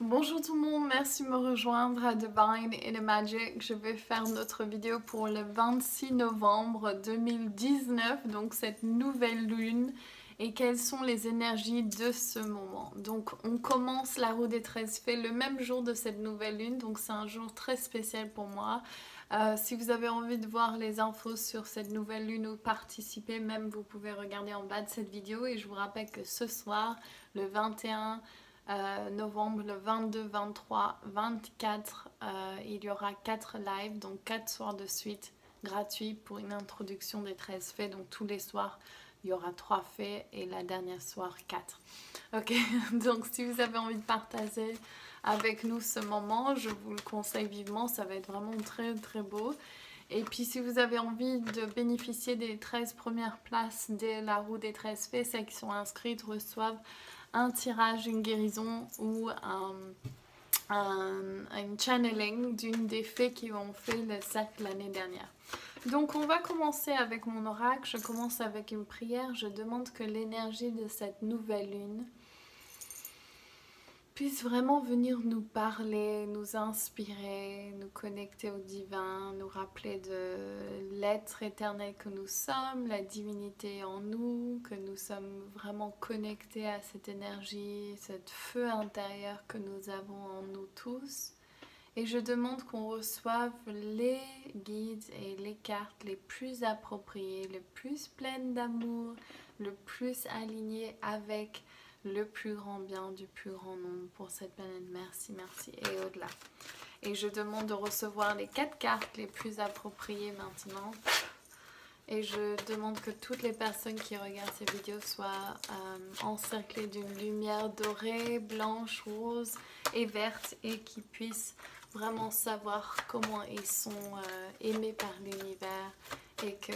Bonjour tout le monde, merci de me rejoindre à Divine in a Magic. Je vais faire notre vidéo pour le 26 novembre 2019, donc cette nouvelle lune, et quelles sont les énergies de ce moment. Donc on commence la roue des 13 fées le même jour de cette nouvelle lune, donc c'est un jour très spécial pour moi. Si vous avez envie de voir les infos sur cette nouvelle lune ou participer, même vous pouvez regarder en bas de cette vidéo. Et je vous rappelle que ce soir, le 21 novembre, le 22, 23, 24, il y aura 4 lives, donc 4 soirs de suite gratuits pour une introduction des 13 fées. Donc tous les soirs, il y aura 3 fées et la dernière soir 4. Ok, donc si vous avez envie de partager avec nous ce moment, je vous le conseille vivement, ça va être vraiment très très beau. Et puis si vous avez envie de bénéficier des 13 premières places de la roue des 13 fées, celles qui sont inscrites reçoivent un tirage, une guérison ou un channeling d'une des fées qui ont fait le cercle l'année dernière. Donc on va commencer avec mon oracle, je commence avec une prière, je demande que l'énergie de cette nouvelle lune puisse vraiment venir nous parler, nous inspirer, nous connecter au divin, nous rappeler de l'être éternel que nous sommes, la divinité en nous, que nous sommes vraiment connectés à cette énergie, ce feu intérieur que nous avons en nous tous. Et je demande qu'on reçoive les guides et les cartes les plus appropriées, le plus pleines d'amour, le plus alignées avec le plus grand bien du plus grand nombre pour cette planète. Merci, merci et au-delà. Et je demande de recevoir les 4 cartes les plus appropriées maintenant. Et je demande que toutes les personnes qui regardent ces vidéos soient encerclées d'une lumière dorée, blanche, rose et verte et qu'ils puissent vraiment savoir comment ils sont aimés par l'univers et que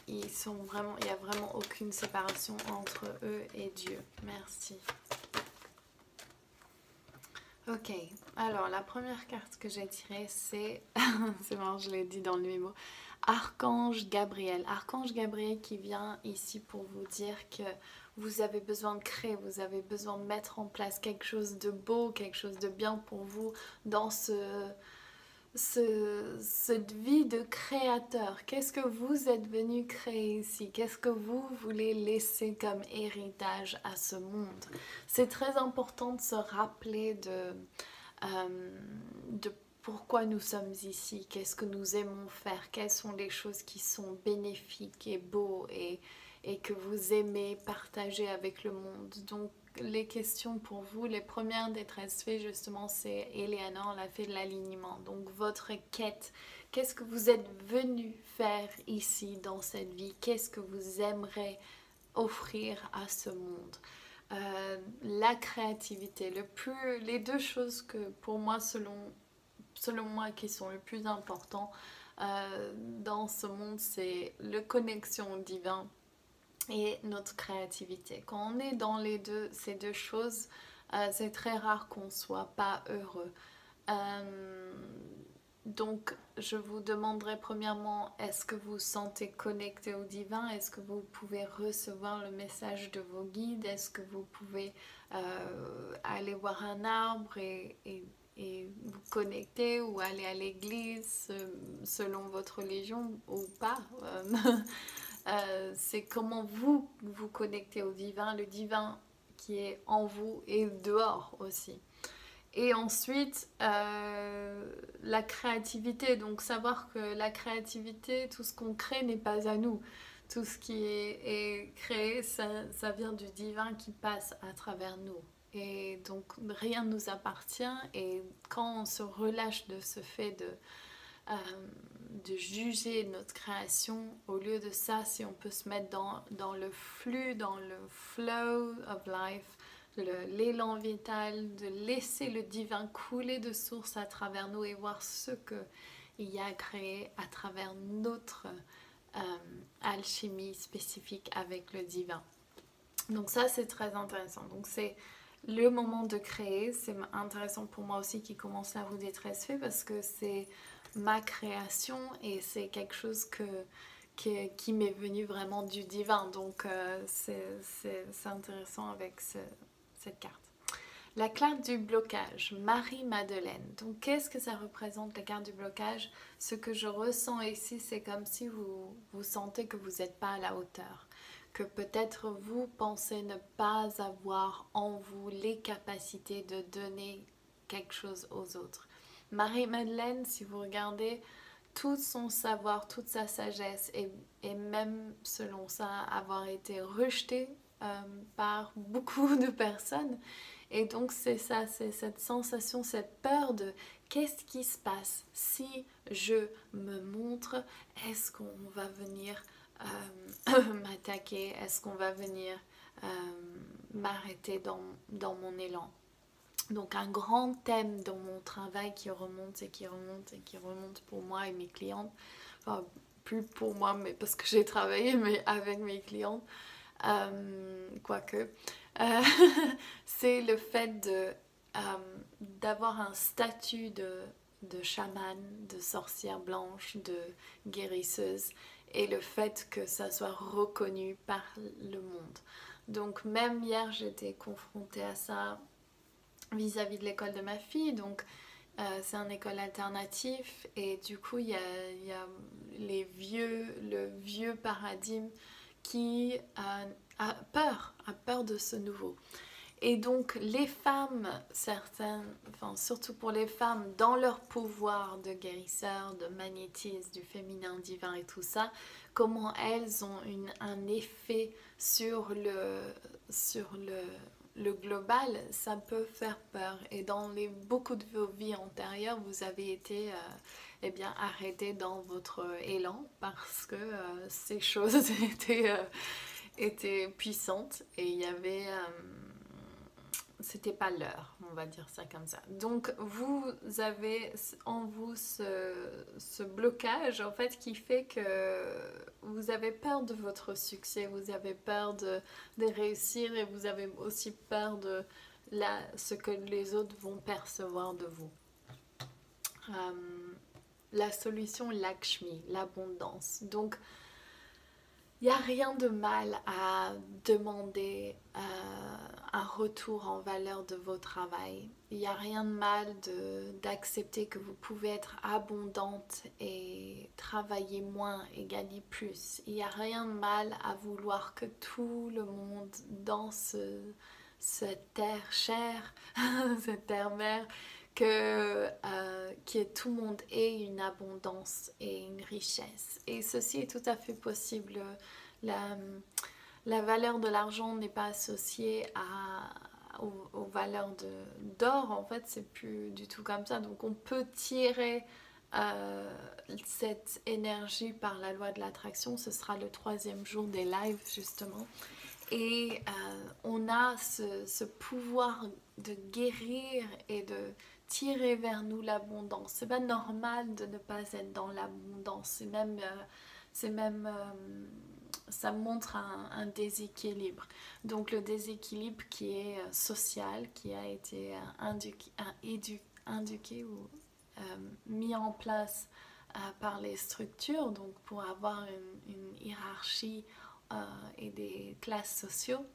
il n'y a vraiment aucune séparation entre eux et Dieu. Merci. Ok, alors la première carte que j'ai tirée c'est, c'est bon, je l'ai dit dans le mémo, Archange Gabriel. Archange Gabriel qui vient ici pour vous dire que vous avez besoin de créer, vous avez besoin de mettre en place quelque chose de beau, quelque chose de bien pour vous dans cette vie de créateur. Qu'est-ce que vous êtes venu créer ici? Qu'est-ce que vous voulez laisser comme héritage à ce monde? C'est très important de se rappeler de pourquoi nous sommes ici, qu'est-ce que nous aimons faire, quelles sont les choses qui sont bénéfiques et beaux et que vous aimez partager avec le monde. Donc les questions pour vous, les premières des 13 fées justement, c'est Eleanor, la fée de l'alignement. Donc votre quête, qu'est-ce que vous êtes venu faire ici dans cette vie? Qu'est-ce que vous aimeriez offrir à ce monde? La créativité, les deux choses que pour moi, selon moi, qui sont les plus importants dans ce monde, c'est la connexion au divin et notre créativité. Quand on est dans ces deux choses, c'est très rare qu'on ne soit pas heureux. Donc, je vous demanderai premièrement, est-ce que vous vous sentez connecté au divin? Est-ce que vous pouvez recevoir le message de vos guides? Est-ce que vous pouvez aller voir un arbre et vous connecter ou aller à l'église selon votre religion ou pas? C'est comment vous vous connectez au divin, le divin qui est en vous et dehors aussi. Et ensuite, la créativité. Donc savoir que la créativité, tout ce qu'on crée n'est pas à nous. Tout ce qui est créé, ça vient du divin qui passe à travers nous. Et donc rien ne nous appartient. Et quand on se relâche de ce fait de juger notre création, au lieu de ça, si on peut se mettre dans le flux, dans le flow of life, l'élan vital, de laisser le divin couler de source à travers nous et voir ce qu'il y a créé à travers notre alchimie spécifique avec le divin. Donc ça, c'est très intéressant. Donc c'est le moment de créer. C'est intéressant pour moi aussi qui commence la roue des 13 fées parce que c'est ma création et c'est quelque chose qui m'est venu vraiment du divin. Donc c'est intéressant avec cette carte. La carte du blocage, Marie-Madeleine. Donc qu'est-ce que ça représente la carte du blocage? Ce que je ressens ici, c'est comme si vous sentez que vous n'êtes pas à la hauteur. Que peut-être vous pensez ne pas avoir en vous les capacités de donner quelque chose aux autres. Marie-Madeleine, si vous regardez, tout son savoir, toute sa sagesse et même selon ça avoir été rejetée par beaucoup de personnes. Et donc c'est ça, c'est cette sensation, cette peur de qu'est-ce qui se passe si je me montre, est-ce qu'on va venir m'attaquer, est-ce qu'on va venir m'arrêter dans mon élan. Donc un grand thème dans mon travail qui remonte et qui remonte et qui remonte pour moi et mes clientes, enfin plus pour moi mais parce que j'ai travaillé mais avec mes clientes, quoique, euh, c'est le fait d'avoir un statut de chamane, de sorcière blanche, de guérisseuse et le fait que ça soit reconnu par le monde. Donc même hier j'étais confrontée à ça vis-à-vis de l'école de ma fille, donc c'est une école alternative et du coup il y a le vieux paradigme qui a peur de ce nouveau. Et donc les femmes, certaines, enfin surtout pour les femmes, dans leur pouvoir de guérisseur, de magnétisme, du féminin divin et tout ça, comment elles ont un effet sur le global, ça peut faire peur. Et dans beaucoup de vos vies antérieures, vous avez été eh bien, arrêté dans votre élan parce que ces choses étaient puissantes et il y avait... c'était pas l'heure, on va dire ça comme ça. Donc vous avez en vous ce blocage en fait qui fait que vous avez peur de votre succès, vous avez peur de réussir et vous avez aussi peur de ce que les autres vont percevoir de vous. La solution Lakshmi, l'abondance. Donc il n'y a rien de mal à demander un retour en valeur de vos travail. Il n'y a rien de mal d'accepter que vous pouvez être abondante et travailler moins et gagner plus. Il n'y a rien de mal à vouloir que tout le monde dans cette terre chère, cette terre-mère, que tout le monde ait une abondance et une richesse. Et ceci est tout à fait possible. La valeur de l'argent n'est pas associée aux valeurs d'or. En fait, c'est plus du tout comme ça. Donc, on peut tirer cette énergie par la loi de l'attraction. Ce sera le 3e jour des lives, justement. Et on a ce pouvoir de guérir et de tirer vers nous l'abondance. C'est pas normal de ne pas être dans l'abondance. C'est même ça montre un déséquilibre. Donc le déséquilibre qui est social, qui a été induqué ou mis en place par les structures, donc pour avoir une hiérarchie et des classes sociaux.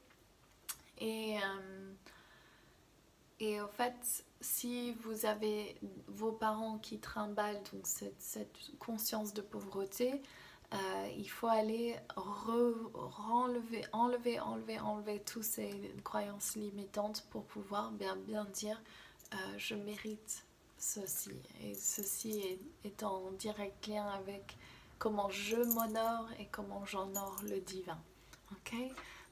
Et en fait, si vous avez vos parents qui trimballent donc cette conscience de pauvreté, il faut aller enlever toutes ces croyances limitantes pour pouvoir bien dire je mérite ceci. Et ceci est en direct lien avec comment je m'honore et comment j'honore le divin. Ok?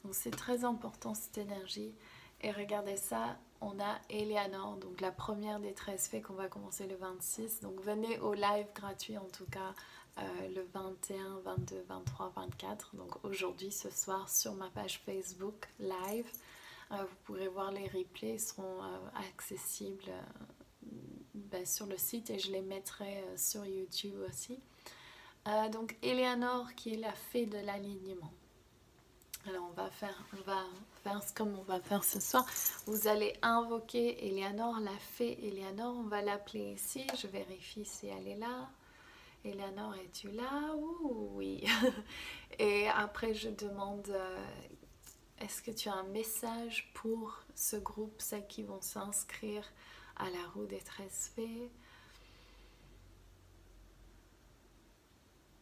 Donc c'est très important cette énergie. Et regardez ça, on a Eleanor, donc la première des 13 fées qu'on va commencer le 26. Donc venez au live gratuit en tout cas le 21, 22, 23, 24. Donc aujourd'hui, ce soir, sur ma page Facebook live. Vous pourrez voir les replays, ils seront accessibles sur le site et je les mettrai sur YouTube aussi. Donc Eleanor qui est la fée de l'alignement. Alors on va faire comme on va faire ce soir. Vous allez invoquer Eleanor, la fée Eleanor. On va l'appeler ici. Je vérifie si elle est là. Eleanor, es-tu là? Oui. Et après je demande est-ce que tu as un message pour ce groupe, celles qui vont s'inscrire à la roue des 13 fées?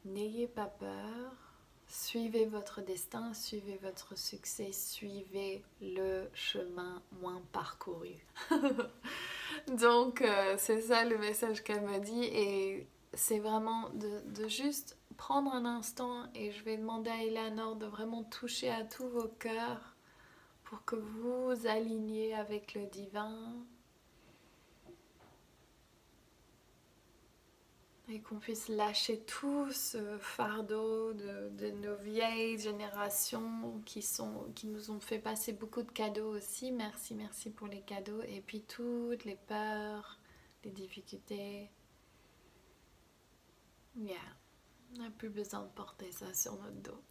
N'ayez pas peur, suivez votre destin, suivez votre succès, suivez le chemin moins parcouru. Donc c'est ça le message qu'elle me dit, et c'est vraiment de juste prendre un instant, et je vais demander à Eleanor de vraiment toucher à tous vos cœurs pour que vous vous aligniez avec le divin et qu'on puisse lâcher tout ce fardeau de nos vieilles générations qui nous ont fait passer beaucoup de cadeaux aussi. Merci, merci pour les cadeaux. Et puis toutes les peurs, les difficultés. Yeah. On n'a plus besoin de porter ça sur notre dos.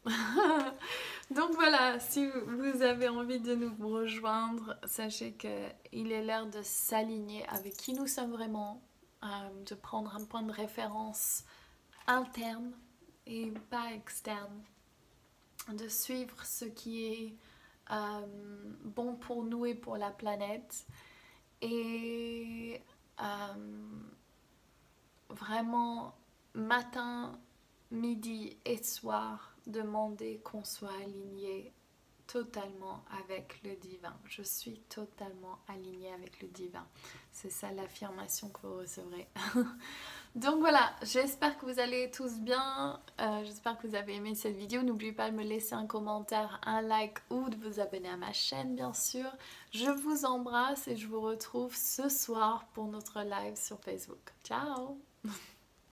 Donc voilà, si vous avez envie de nous rejoindre, sachez qu'il est l'heure de s'aligner avec qui nous sommes vraiment, de prendre un point de référence interne et pas externe, de suivre ce qui est bon pour nous et pour la planète, et vraiment matin, midi et soir, demander qu'on soit aligné totalement avec le divin. Je suis totalement alignée avec le divin. C'est ça l'affirmation que vous recevrez. Donc voilà, j'espère que vous allez tous bien. J'espère que vous avez aimé cette vidéo. N'oubliez pas de me laisser un commentaire, un like ou de vous abonner à ma chaîne, bien sûr. Je vous embrasse et je vous retrouve ce soir pour notre live sur Facebook. Ciao!